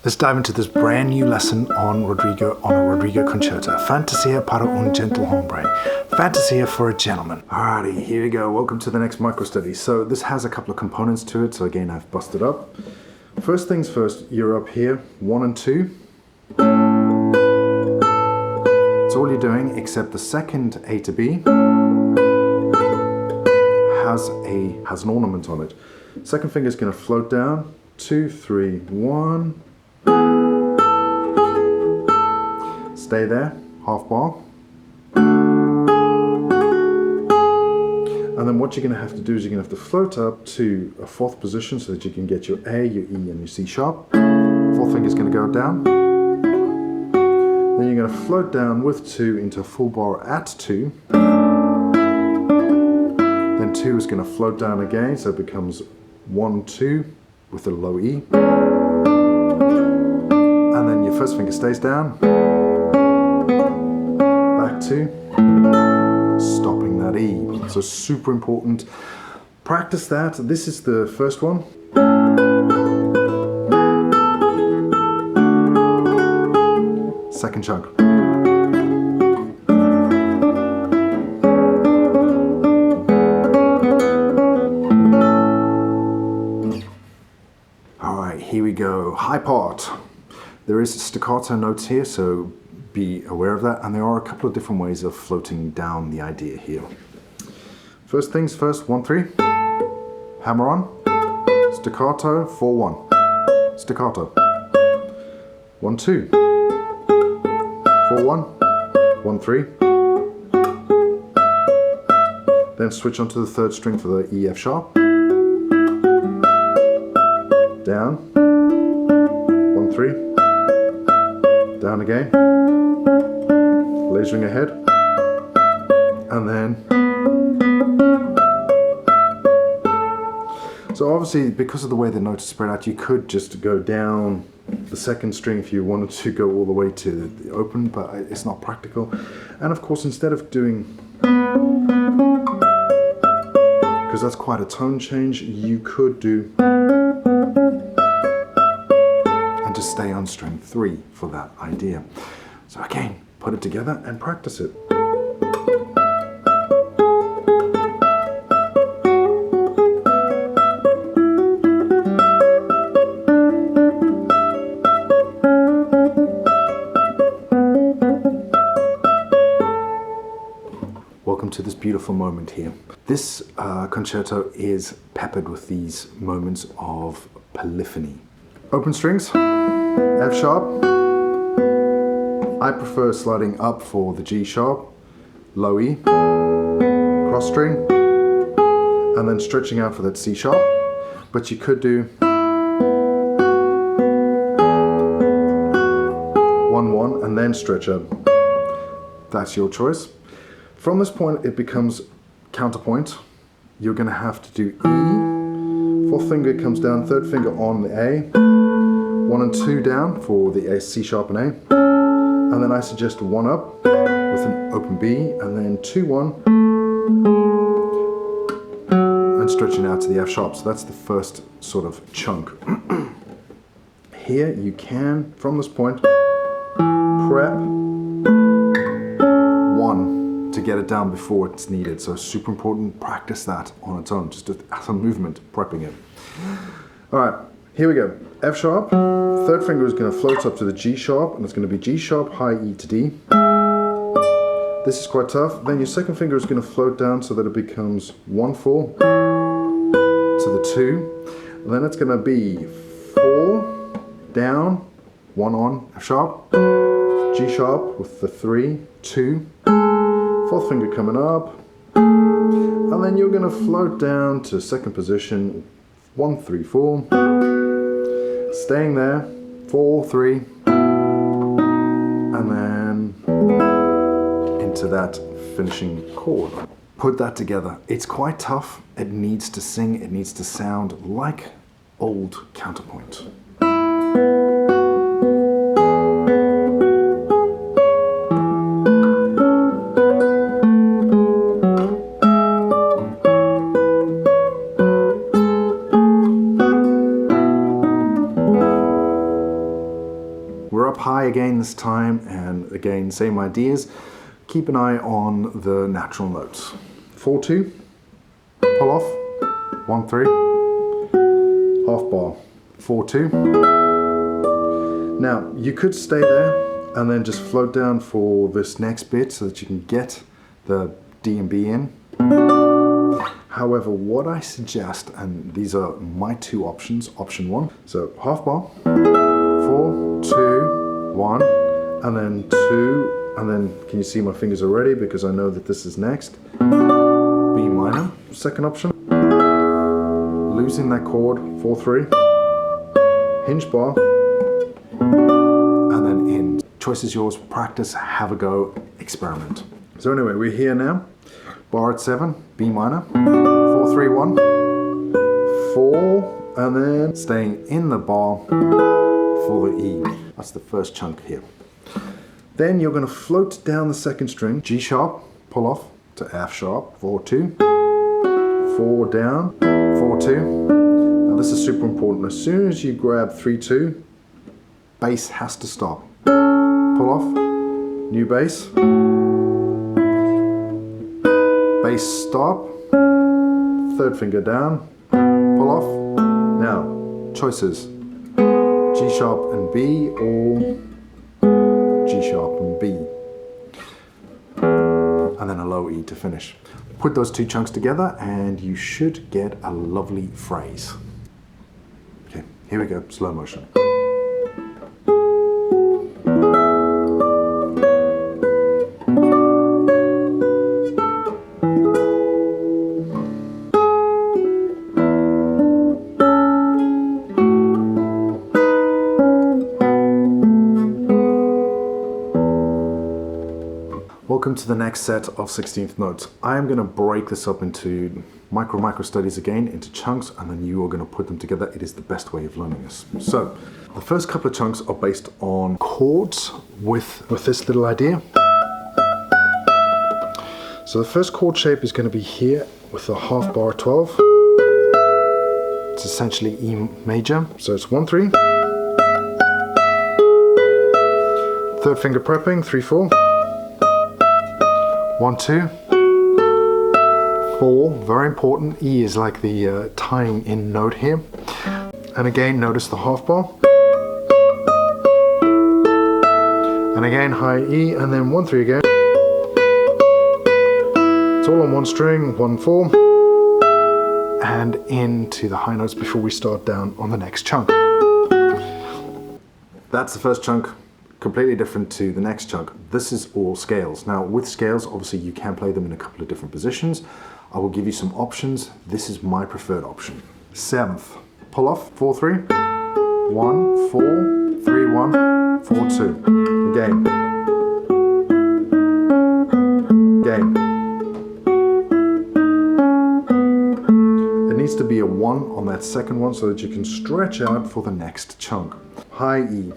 Let's dive into this brand new lesson on a Rodrigo Concerto. Fantasia para un Gentilhombre. Fantasia for a gentleman. Alrighty, here we go. Welcome to the next micro study. So this has a couple of components to it. So again, I've busted up. First things first, you're up here, 1 and 2. That's all you're doing, except the second A to B has an ornament on it. Second finger is going to float down. 2, 3, 1. Stay there, half bar. And then what you're going to have to do is you're going to have to float up to a fourth position so that you can get your A, your E, and your C sharp. Fourth finger is going to go down. Then you're going to float down with 2 into a full bar at 2. Then 2 is going to float down again, so it becomes 1, 2 with a low E. And then your first finger stays down. Back 2. Stopping that E. So super important. Practice that. This is the first one. Second chunk. Alright, here we go. High part. There is staccato notes here, so be aware of that, and there are a couple of different ways of floating down the idea here. First things first, 1, 3, hammer on, staccato, 4, 1, staccato, 1, 2, 4, 1, 1, 3, then switch onto the third string for the E, F sharp, down, 1, 3, down again, lasering ahead, and then. So obviously, because of the way the notes are spread out, you could just go down the second string if you wanted to go all the way to the open, but it's not practical. And of course, instead of doing, because that's quite a tone change, you could do and just stay on string 3 for that idea. So again, put it together and practice it. Welcome to this beautiful moment here. This concerto is peppered with these moments of polyphony. Open strings, F sharp. I prefer sliding up for the G sharp, low E, cross string, and then stretching out for that C sharp. But you could do 1, 1, and then stretch up. That's your choice. From this point, it becomes counterpoint. You're going to have to do E. Fourth finger comes down, third finger on the A. 1 and 2 down for the A, C sharp and A. And then I suggest 1 up with an open B, and then 2, 1, and stretching out to the F sharp. So that's the first sort of chunk. Here you can, from this point, prep 1 to get it down before it's needed. So super important, practice that on its own, just as a movement, prepping it. All right, here we go. F sharp, third finger is going to float up to the G sharp, and it's going to be G sharp, high E to D. This is quite tough. Then your second finger is going to float down so that it becomes 1, 4 to the 2. And then it's going to be 4 down, 1 on, F sharp, G sharp with the 3, 2, fourth finger coming up, and then you're going to float down to second position, 1, 3, 4, staying there, 4, 3, and then into that finishing chord. Put that together. It's quite tough. It needs to sing, it needs to sound like old counterpoint. We're up high again this time, and again, same ideas. Keep an eye on the natural notes. 4-2, pull off, 1-3, half bar, 4-2. Now, you could stay there and then just float down for this next bit so that you can get the D and B in. However, what I suggest, and these are my two options, option one, so half bar, 4, 2, 1, and then 2, and then can you see my fingers already because I know that this is next. B minor, second option, losing that chord, 4-3, hinge bar, and then in. Choice is yours, practice, have a go, experiment. So anyway, we're here now. Bar at 7, B minor, 4-3-1, 4, and then staying in the bar for the E. That's the first chunk here. Then you're going to float down the second string, G sharp, pull off to F sharp, 4-2, 4 down, 4-2. Now this is super important. As soon as you grab 3-2, bass has to stop. Pull off, new bass. Bass stop, third finger down, pull off. Now, choices, G sharp and B or G sharp and B. And then a low E to finish. Put those two chunks together and you should get a lovely phrase. Okay, here we go, slow motion. Welcome to the next set of 16th notes. I am going to break this up into micro studies again, into chunks, and then you are going to put them together. It is the best way of learning this. So, the first couple of chunks are based on chords with this little idea. So the first chord shape is going to be here with a half bar 12. It's essentially E major, so it's 1-3. Third finger prepping, 3-4. 1-2, 4, very important. E is like the tying in note here. And again, notice the half bar. And again, high E, and then 1-3 again. It's all on one string, 1-4. And into the high notes before we start down on the next chunk. That's the first chunk. Completely different to the next chunk. This is all scales. Now with scales, obviously you can play them in a couple of different positions. I will give you some options. This is my preferred option. 7th, pull off, 4-3, 1, 4, 3-1, 4-2. Again. Again. It needs to be a 1 on that second one so that you can stretch out for the next chunk. High E.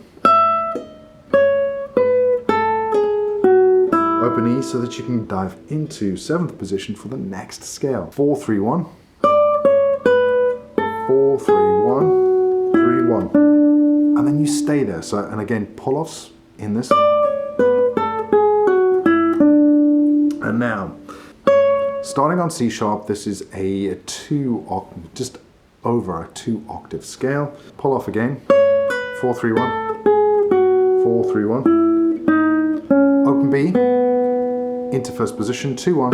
Open E so that you can dive into 7th position for the next scale. 4-3-1, 4-3-1, 3-1, and then you stay there. So, and again, pull-offs in this. And now, starting on C sharp, this is a just over a 2 octave scale. Pull off again, 4-3-1, 4-3-1, open B. Into first position, 2-1,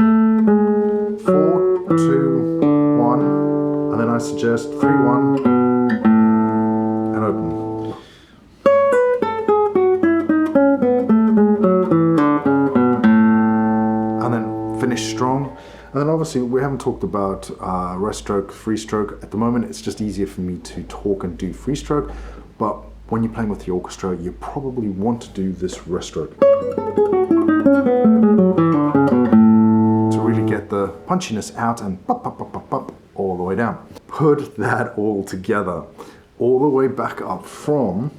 4-2-1, and then I suggest 3-1 and open. And then finish strong. And then obviously we haven't talked about rest stroke, free stroke. At the moment it's just easier for me to talk and do free stroke, but when you're playing with the orchestra you probably want to do this rest stroke. To really get the punchiness out and pop, pop, pop, pop, pop, all the way down. Put that all together, all the way back up from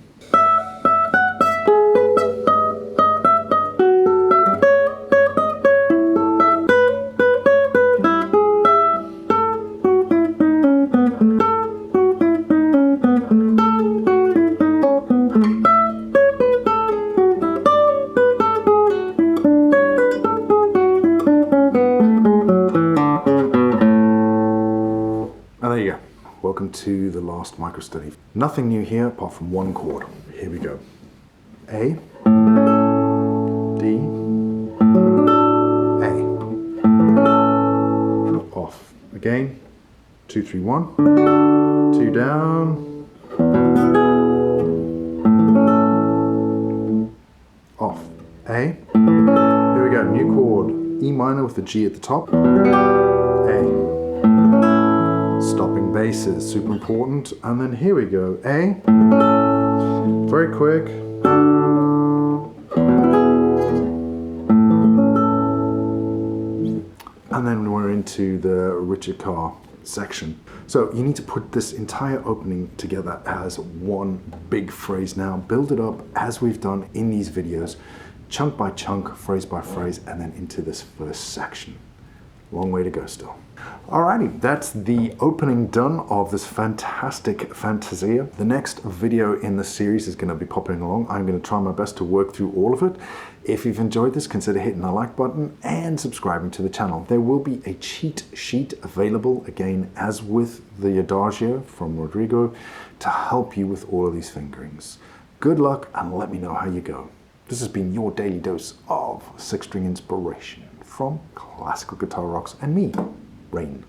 into the last microstudy. Nothing new here apart from one chord. Here we go. A, D, A. Off. Again. 2, 3, 1. 2 down. Off. A. Here we go. New chord. E minor with the G at the top. A. Stopping basses, super important. And then here we go. A. Very quick. And then we're into the Richard Carr section. So you need to put this entire opening together as one big phrase now. Build it up as we've done in these videos, chunk by chunk, phrase by phrase, and then into this first section. Long way to go still. Alrighty, that's the opening done of this fantastic Fantasia. The next video in the series is going to be popping along. I'm going to try my best to work through all of it. If you've enjoyed this, consider hitting the like button and subscribing to the channel. There will be a cheat sheet available, again, as with the Adagio from Rodrigo, to help you with all of these fingerings. Good luck and let me know how you go. This has been your daily dose of 6-string inspiration from Classical Guitar Rocks and me, Rain.